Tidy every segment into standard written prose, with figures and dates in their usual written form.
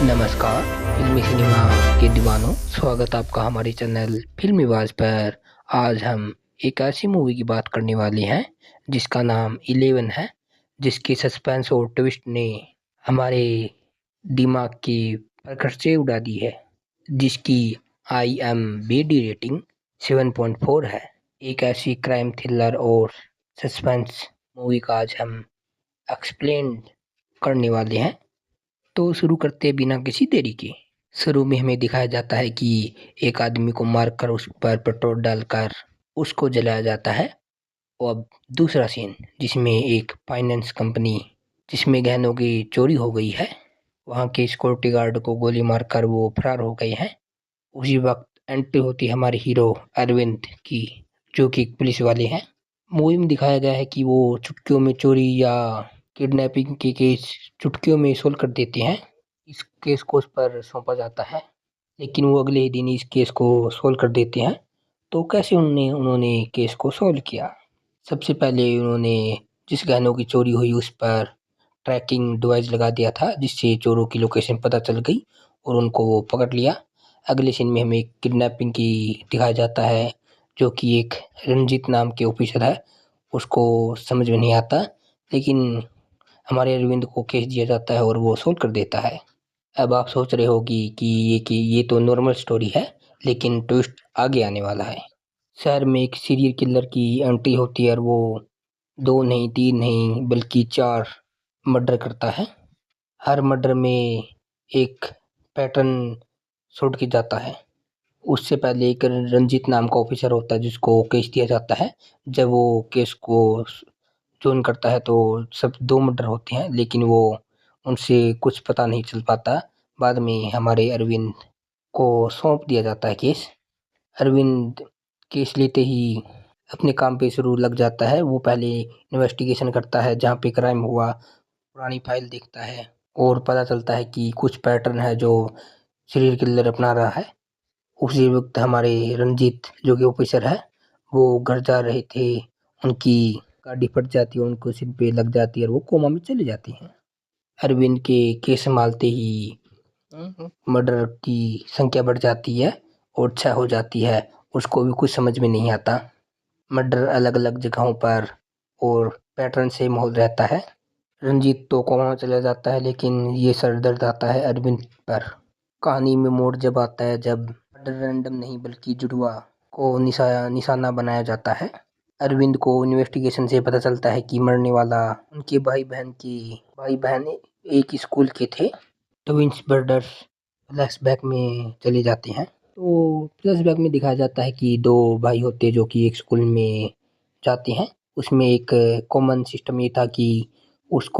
नमस्कार फिल्मी सिनेमा के दीवानों, स्वागत आपका हमारे चैनल फिल्मी आवाज पर। आज हम एक ऐसी मूवी की बात करने वाले हैं जिसका नाम 11 है, जिसकी सस्पेंस और ट्विस्ट ने हमारे दिमाग की परखच्चे उड़ा दी है, जिसकी IMDb रेटिंग 7.4 है। एक ऐसी क्राइम थ्रिलर और सस्पेंस मूवी का आज हम एक्सप्लेन करने वाले हैं। तो शुरू करते हैं बिना किसी देरी के। शुरू में हमें दिखाया जाता है कि एक आदमी को मारकर उस पर पेट्रोल डालकर उसको जलाया जाता है। और अब दूसरा सीन जिसमें एक फाइनेंस कंपनी जिसमें गहनों की चोरी हो गई है, वहाँ के सिक्योरिटी गार्ड को गोली मारकर वो फरार हो गए हैं। उसी वक्त एंट्री होती है हमारे हीरो अरविंद की, जो कि एक पुलिस वाले हैं। मूवी में दिखाया गया है कि वो चुटकियों में चोरी या किडनैपिंग के केस चुटकियों में सोल्व कर देते हैं। इस केस को उस पर सौंपा जाता है, लेकिन वो अगले ही दिन इस केस को सोल्व कर देते हैं। तो कैसे उन्होंने केस को सोल्व किया? सबसे पहले उन्होंने जिस गहनों की चोरी हुई उस पर ट्रैकिंग डिवाइस लगा दिया था, जिससे चोरों की लोकेशन पता चल गई और उनको वो पकड़ लिया। अगले सीन में हमें किडनैपिंग की दिखाया जाता है, जो कि एक रंजीत नाम के ऑफिसर है। उसको समझ में नहीं आता, लेकिन हमारे अरविंद को केस दिया जाता है और वो सोल्व कर देता है। अब आप सोच रहे होगी कि ये तो नॉर्मल स्टोरी है, लेकिन ट्विस्ट आगे आने वाला है। शहर में एक सीरियल किलर की एंट्री होती है और वो 2 नहीं 3 नहीं बल्कि 4 मर्डर करता है। हर मर्डर में एक पैटर्न छोड़ के जाता है। उससे पहले एक रंजीत नाम का ऑफिसर होता है जिसको केस दिया जाता है। जब वो केस को जोन करता है तो सब 2 मर्डर होते हैं, लेकिन वो उनसे कुछ पता नहीं चल पाता। बाद में हमारे अरविंद को सौंप दिया जाता है केस। अरविंद केस लेते ही अपने काम पे शुरू लग जाता है। वो पहले इन्वेस्टिगेशन करता है जहाँ पे क्राइम हुआ, पुरानी फाइल देखता है और पता चलता है कि कुछ पैटर्न है जो सीरियल किलर अपना रहा है। उसी वक्त हमारे रंजीत जो कि ऑफिसर है, वो घर जा रहे थे। उनकी गाड़ी फट जाती है, उनको सिर पे लग जाती है और वो कोमा में चले जाते हैं। अरविंद के केस संभालते ही मर्डर की संख्या बढ़ जाती है और 6 हो जाती है। उसको भी कुछ समझ में नहीं आता। मर्डर अलग अलग जगहों पर और पैटर्न सेम हो रहता है। रंजीत तो कोमा में चला जाता है, लेकिन ये सर दर्द आता है अरविंद पर। कहानी में मोड़ जब आता है जब मर्डर रैंडम नहीं बल्कि जुड़वा को निशाना बनाया जाता है। अरविंद को इन्वेस्टिगेशन से पता चलता है कि मरने वाला उनके भाई बहन एक स्कूल के थे। ट्विंस ब्रदर्स फ्लैशबैक में चले जाते हैं। तो फ्लैशबैक में दिखाया जाता है कि 2 भाई होते जो कि एक स्कूल में जाते हैं। उसमें एक कॉमन सिस्टम ये था कि उस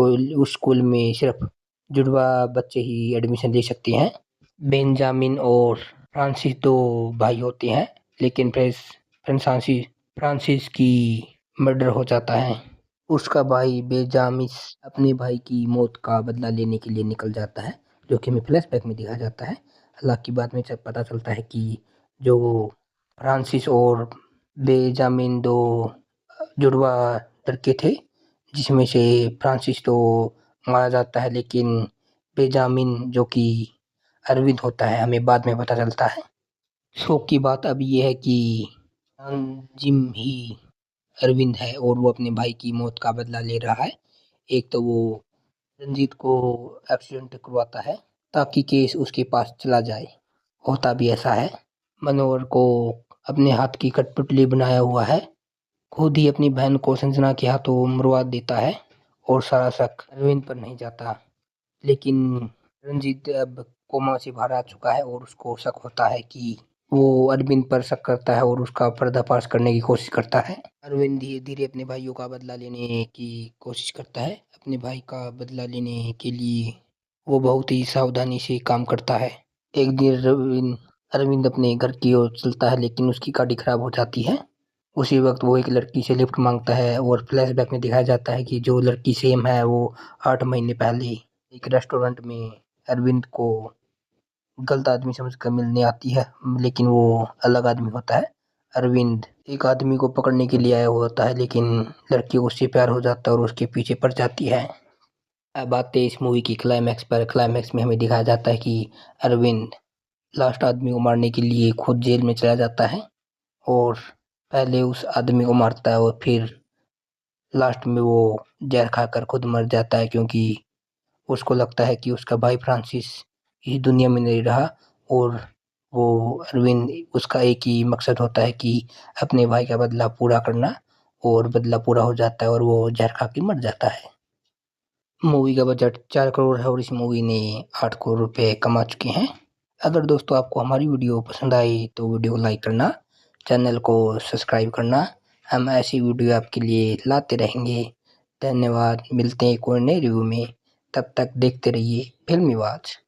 स्कूल में सिर्फ जुड़वा बच्चे ही एडमिशन ले सकते हैं। बेंजामिन और फ्रांसिस 2 भाई होते हैं, लेकिन फिर फ्रांसिस की मर्डर हो जाता है। उसका भाई बेंजामिस अपने भाई की मौत का बदला लेने के लिए निकल जाता है, जो कि हमें फ्लैशबैक में दिखाया जाता है। हालांकि बाद में जब पता चलता है कि जो फ्रांसिस और बेंजामिन 2 जुड़वा लड़के थे, जिसमें से फ्रांसिस तो मारा जाता है, लेकिन बेंजामिन जो कि अरविंद होता है हमें बाद में पता चलता है। शौक की बात अब ये है कि जिम ही अरविंद है और वो अपने भाई की मौत का बदला ले रहा है। एक तो वो रंजीत को एक्सीडेंट करवाता है ताकि केस उसके पास चला जाए। होता भी ऐसा है। मनोहर को अपने हाथ की कठपुतली बनाया हुआ है, खुद ही अपनी बहन को संजना के हाथों मरवा देता है और सारा शक अरविंद पर नहीं जाता। लेकिन रंजीत अब कोमा से बाहर आ चुका है और उसको शक होता है कि वो अरविंद पर शक करता है और उसका पर्दाफाश करने की कोशिश करता है। अरविंद धीरे धीरे अपने भाइयों का बदला लेने की कोशिश करता है। अपने भाई का बदला लेने के लिए वो बहुत ही सावधानी से काम करता है। एक दिन अरविंद अपने घर की ओर चलता है, लेकिन उसकी गाड़ी खराब हो जाती है। उसी वक्त वो एक लड़की से लिफ्ट मांगता है और फ्लैशबैक में दिखाया जाता है कि जो लड़की सेम है वो 8 महीने पहले एक रेस्टोरेंट में अरविंद को गलत आदमी समझकर मिलने आती है, लेकिन वो अलग आदमी होता है। अरविंद एक आदमी को पकड़ने के लिए आया हुआ होता है, लेकिन लड़की उससे प्यार हो जाता है और उसके पीछे पड़ जाती है। अब आते हैं इस मूवी की क्लाइमैक्स पर। क्लाइमैक्स में हमें दिखाया जाता है कि अरविंद लास्ट आदमी को मारने के लिए खुद जेल में चला जाता है और पहले उस आदमी को मारता है और फिर लास्ट में वो जहर खाकर खुद मर जाता है, क्योंकि उसको लगता है कि उसका भाई फ्रांसिस इस दुनिया में नहीं रहा और वो अरविंद, उसका एक ही मकसद होता है कि अपने भाई का बदला पूरा करना, और बदला पूरा हो जाता है और वो जहर खा के मर जाता है। मूवी का बजट 4 करोड़ है और इस मूवी ने 8 करोड़ रुपए कमा चुके हैं। अगर दोस्तों आपको हमारी वीडियो पसंद आई तो वीडियो को लाइक करना, चैनल को सब्सक्राइब करना। हम ऐसी वीडियो आपके लिए लाते रहेंगे। धन्यवाद। मिलते हैं एक और नए रिव्यू में। तब तक देखते रहिए फिल्मी आवाज़।